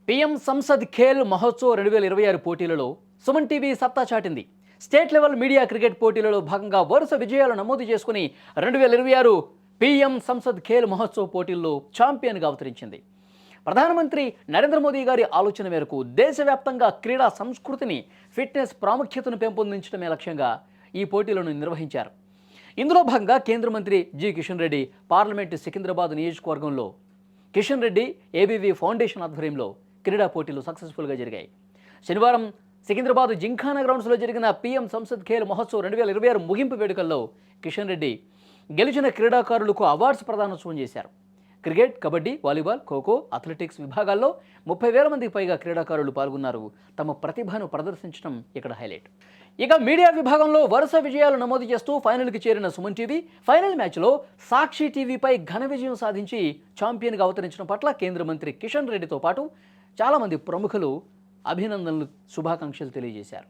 PM Sansad Khel Mahotsav 2026 పోటీలలో Suman TV సత్తా చాటింది. State level media cricket పోటీలలో భాగంగా వరుస విజయాలు నమోదు చేసుకుని 2026 పీఎం సంసద్ ఖేల్ మహోత్సవ్ పోటీల్లో ఛాంపియన్గా అవతరించింది. ప్రధానమంత్రి నరేంద్ర మోదీ గారి ఆలోచన మేరకు దేశవ్యాప్తంగా క్రీడా సంస్కృతిని, ఫిట్నెస్ ప్రాముఖ్యతను పెంపొందించడమే లక్ష్యంగా ఈ పోటీలను నిర్వహించారు. ఇందులో భాగంగా కేంద్ర మంత్రి జి కిషన్ రెడ్డి పార్లమెంటు సికింద్రాబాద్ నియోజకవర్గంలో కిషన్ రెడ్డి ఏబీవీ ఫౌండేషన్ ఆధ్వర్యంలో క్రీడా పోటీలు సక్సెస్ఫుల్గా జరిగాయి. శనివారం సికింద్రాబాద్ జింఖానా గ్రౌండ్స్లో జరిగిన పీఎం సంసద్ ఖేల్ మహోత్సవ్ 2026 ముగింపు వేడుకల్లో కిషన్ రెడ్డి గెలిచిన క్రీడాకారులకు అవార్డ్స్ ప్రదానోత్సవం చేశారు. Cricket, kabaddi, volleyball, kho kho, athletics విభాగాల్లో 30,000 మందికి పైగా క్రీడాకారులు పాల్గొన్నారు. తమ ప్రతిభను ప్రదర్శించడం ఇక్కడ హైలైట్. ఇక మీడియా విభాగంలో వరుస విజయాలు నమోదు చేస్తూ ఫైనల్కి చేరిన సుమన్ టీవీ ఫైనల్ మ్యాచ్లో సాక్షి టీవీపై ఘన విజయం సాధించి ఛాంపియన్గా అవతరించడం పట్ల కేంద్ర మంత్రి కిషన్ రెడ్డితో పాటు చాలామంది ప్రముఖులు అభినందనలు, శుభాకాంక్షలు తెలియజేశారు.